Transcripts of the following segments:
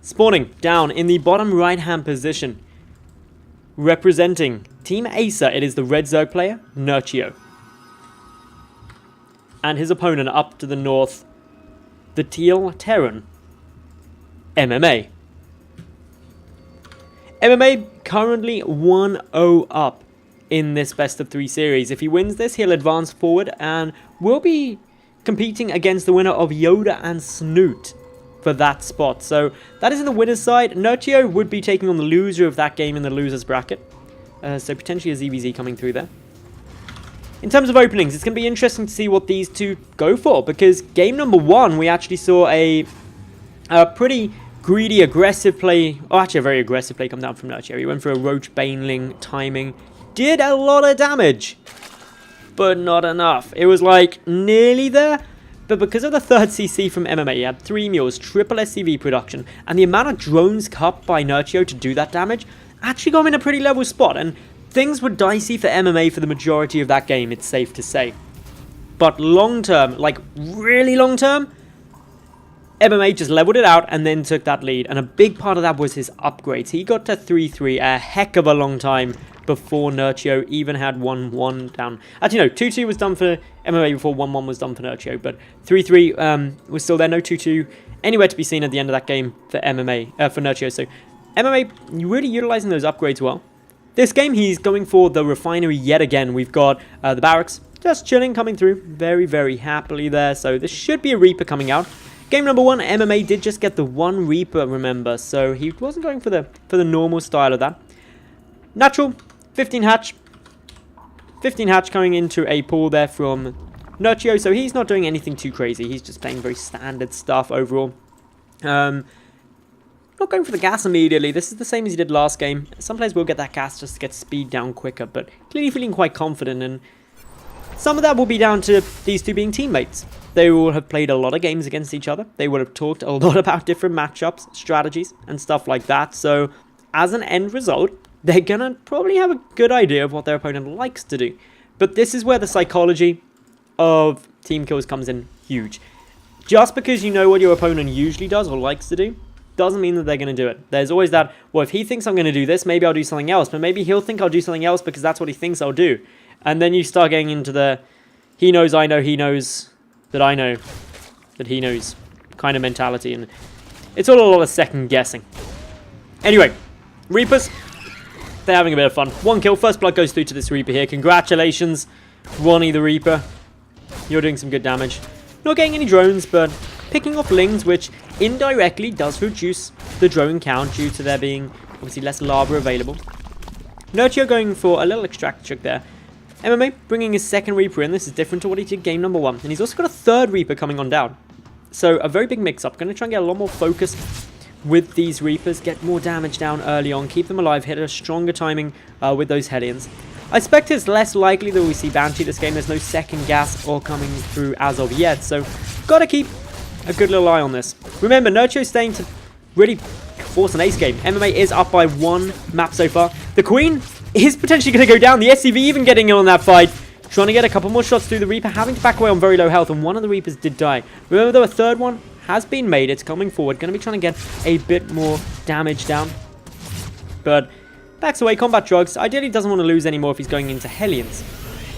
Spawning down in the bottom right-hand position, representing Team Acer, it is the red Zerg player, Nerchio. And his opponent up to the north, the teal Terran, MMA. MMA currently 1-0 up in this best of 3 series. If he wins this, he'll advance forward and will be competing against the winner of Yoda and Snoot for that spot. So that is in the winner's side. Nerchio would be taking on the loser of that game in the loser's bracket. So potentially a ZvZ coming through there. In terms of openings, it's going to be interesting to see what these two go for, because game number 1, we actually saw a pretty greedy, aggressive play. Oh, actually a very aggressive play come down from Nerchio. He went for a Roach Baneling timing. Did a lot of damage, but not enough. It was like nearly there, but because of the 3rd CC from MMA, he had 3 mules, triple SCV production, and the amount of drones cut by Nerchio to do that damage actually got him in a pretty level spot, and things were dicey for MMA for the majority of that game, it's safe to say. But long term, like really long term, MMA just leveled it out and then took that lead, and a big part of that was his upgrades. He got to 3-3 a heck of a long time before Nerchio even had 1-1 down. Actually, no, 2-2 was done for MMA before 1-1 was done for Nerchio, but 3-3 was still there, no 2-2 anywhere to be seen at the end of that game for MMA, for Nerchio. So MMA really utilizing those upgrades well. This game, he's going for the refinery yet again. We've got the barracks just chilling, coming through very, very happily there. So this should be a Reaper coming out. Game number 1, MMA did just get the 1 Reaper, remember, so he wasn't going for the normal style of that. Natural, 15 hatch. 15 hatch coming into a pool there from Nerchio, so he's not doing anything too crazy. He's just playing very standard stuff overall. Not going for the gas immediately. This is the same as he did last game. Some players will get that gas just to get speed down quicker, but clearly feeling quite confident, and some of that will be down to these two being teammates. They will have played a lot of games against each other. They would have talked a lot about different matchups, strategies, and stuff like that. So, as an end result, they're going to probably have a good idea of what their opponent likes to do. But this is where the psychology of team kills comes in huge. Just because you know what your opponent usually does or likes to do, doesn't mean that they're going to do it. There's always that, well, if he thinks I'm going to do this, maybe I'll do something else. But maybe he'll think I'll do something else because that's what he thinks I'll do. And then you start getting into the he knows, I know, he knows that I know that he knows kind of mentality. And it's all a lot of second guessing. Anyway, Reapers, they're having a bit of fun. 1 kill, first blood goes through to this Reaper here. Congratulations, Ronnie the Reaper. You're doing some good damage. Not getting any drones, but picking off Lings, which indirectly does reduce the drone count due to there being obviously less lava available. Nerchio going for a little extract trick there. MMA bringing his 2nd Reaper in. This is different to what he did game number 1. And he's also got a 3rd Reaper coming on down. So a very big mix-up. Going to try and get a lot more focus with these Reapers. Get more damage down early on. Keep them alive. Hit a stronger timing with those Hellions. I expect it's less likely that we see Banshee this game. There's no second gas all coming through as of yet. So got to keep a good little eye on this. Remember, Nerchio staying to really force an ace game. MMA is up by 1 map so far. The Queen is potentially going to go down. The SCV even getting in on that fight. Trying to get a couple more shots through the Reaper. Having to back away on very low health. And one of the Reapers did die. Remember, though, a 3rd one has been made. It's coming forward. Going to be trying to get a bit more damage down. But backs away. Combat drugs. Ideally doesn't want to lose anymore if he's going into Hellions.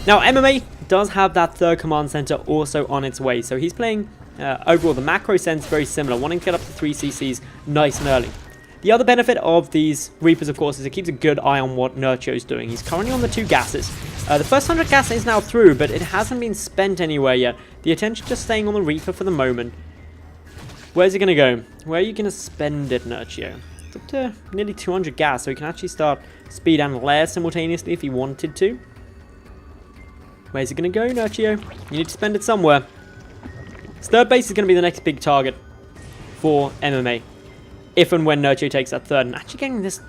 Now, MMA does have that 3rd command center also on its way. So he's playing overall the macro sense very similar. Wanting to get up to 3 CCs nice and early. The other benefit of these Reapers, of course, is it keeps a good eye on what Nerchio's doing. He's currently on the 2 gases. The first 100 gas is now through, but it hasn't been spent anywhere yet. The attention just staying on the Reaper for the moment. Where's he going to go? Where are you going to spend it, Nerchio? It's up to nearly 200 gas, so he can actually start speed and lair simultaneously if he wanted to. Where's he going to go, Nerchio? You need to spend it somewhere. His 3rd base is going to be the next big target for MMA. If and when Nerchio takes that 3rd. And actually getting this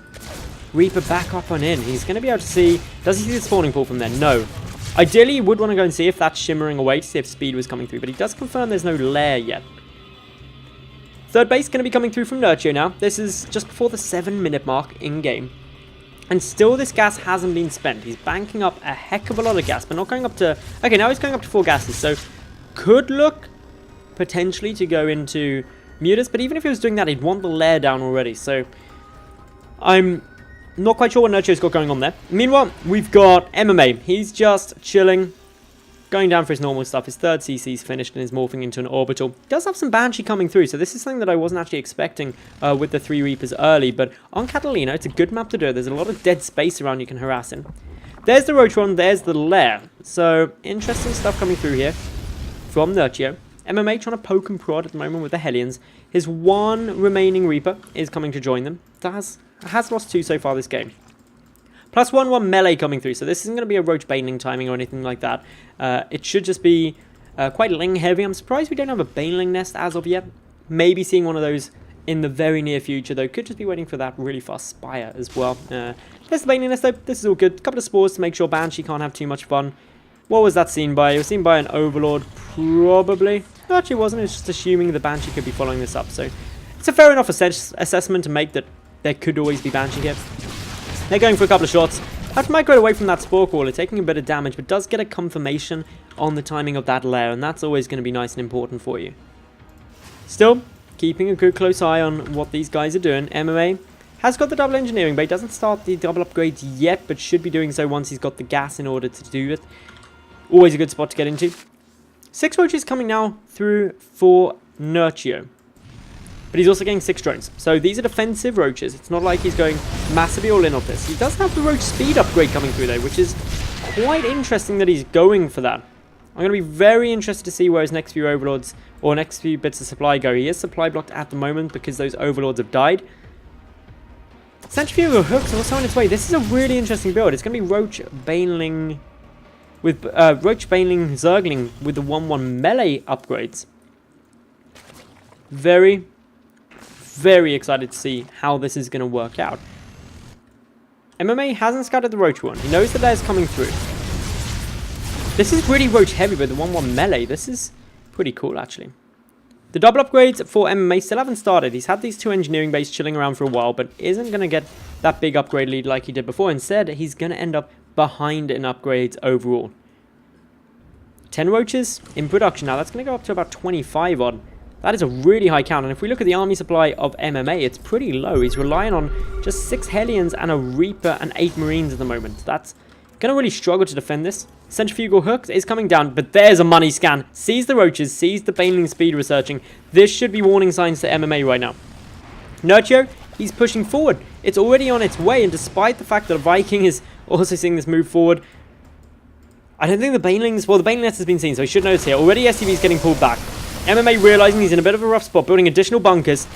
Reaper back up and in. He's going to be able to see... Does he see the spawning pool from there? No. Ideally, he would want to go and see if that's shimmering away to see if speed was coming through. But he does confirm there's no lair yet. 3rd base going to be coming through from Nerchio now. This is just before the 7-minute mark in-game. And still this gas hasn't been spent. He's banking up a heck of a lot of gas. But not going up to... Okay, now he's going up to 4 gases. So could look potentially to go into Mutas, but even if he was doing that, he'd want the lair down already, so I'm not quite sure what Nerchio's got going on there. Meanwhile, we've got MMA. He's just chilling, going down for his normal stuff. His third CC's finished and is morphing into an orbital. Does have some Banshee coming through, so this is something that I wasn't actually expecting with the 3 Reapers early, but on Catalina, it's a good map to do it. There's a lot of dead space around you can harass him. There's the Roach one, there's the lair. So, interesting stuff coming through here from Nerchio. MMA trying to poke and prod at the moment with the Hellions. His one remaining Reaper is coming to join them. That has lost 2 so far this game. Plus 1/1 melee coming through, so this isn't going to be a Roach Baneling timing or anything like that. It should just be quite Ling heavy. I'm surprised we don't have a Baneling nest as of yet. Maybe seeing one of those in the very near future, though. Could just be waiting for that really fast Spire as well. There's the Baneling nest, though. This is all good. Couple of spores to make sure Banshee can't have too much fun. What was that seen by? It was seen by an Overlord, probably. No, actually it wasn't. It was just assuming the Banshee could be following this up. So it's a fair enough assessment to make that there could always be Banshee here. They're going for a couple of shots. Have to migrate away from that Spore Caller, taking a bit of damage, but does get a confirmation on the timing of that lair, and that's always going to be nice and important for you. Still, keeping a good close eye on what these guys are doing. MMA has got the double engineering bay, doesn't start the double upgrades yet, but should be doing so once he's got the gas in order to do it. Always a good spot to get into. 6 roaches coming now through for Nerchio. But he's also getting 6 drones. So these are defensive roaches. It's not like he's going massively all in on this. He does have the roach speed upgrade coming through though, which is quite interesting that he's going for that. I'm going to be very interested to see where his next few overlords or next few bits of supply go. He is supply blocked at the moment because those overlords have died. Centrifugal Hook's also on its way. This is a really interesting build. It's going to be Roach Baneling with Roach Baneling Zergling with the 1/1 melee upgrades. Very excited to see how this is going to work out. MMA hasn't scouted the Roach one. He knows the lair's coming through. This is really Roach heavy with the 1/1 melee. This is pretty cool actually. The double upgrades for MMA still haven't started. He's had these 2 engineering bays chilling around for a while, but isn't going to get that big upgrade lead like he did before. Instead, he's going to end up behind in upgrades overall. 10 roaches in production. Now that's going to go up to about 25 odd. That is a really high count, and if we look at the army supply of MMA, it's pretty low. He's relying on just 6 Hellions and a Reaper and 8 Marines at the moment. That's going to really struggle to defend this. Centrifugal Hook is coming down, but there's a money scan. Sees the roaches, sees the Baneling speed researching. This should be warning signs to MMA right now. Nerchio, he's pushing forward. It's already on its way, and despite the fact that a Viking is also seeing this move forward, I don't think the Banelings, well, the Baneling nest has been seen, so he should notice here. Already SCV is getting pulled back. MMA realizing he's in a bit of a rough spot, building additional bunkers.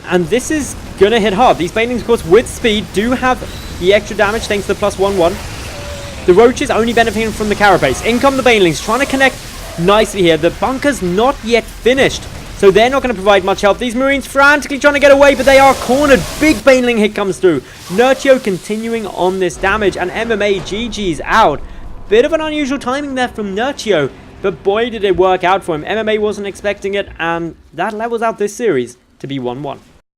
And this is going to hit hard. These Banelings, of course, with speed, do have the extra damage thanks to the plus 1/1. The Roaches only benefiting from the Carapace. In come the Banelings, trying to connect nicely here. The bunker's not yet finished, so they're not going to provide much help. These Marines frantically trying to get away, but they are cornered. Big Baneling hit comes through. Nerchio continuing on this damage, and MMA GG's out. Bit of an unusual timing there from Nerchio, but boy did it work out for him. MMA wasn't expecting it, and that levels out this series to be 1-1.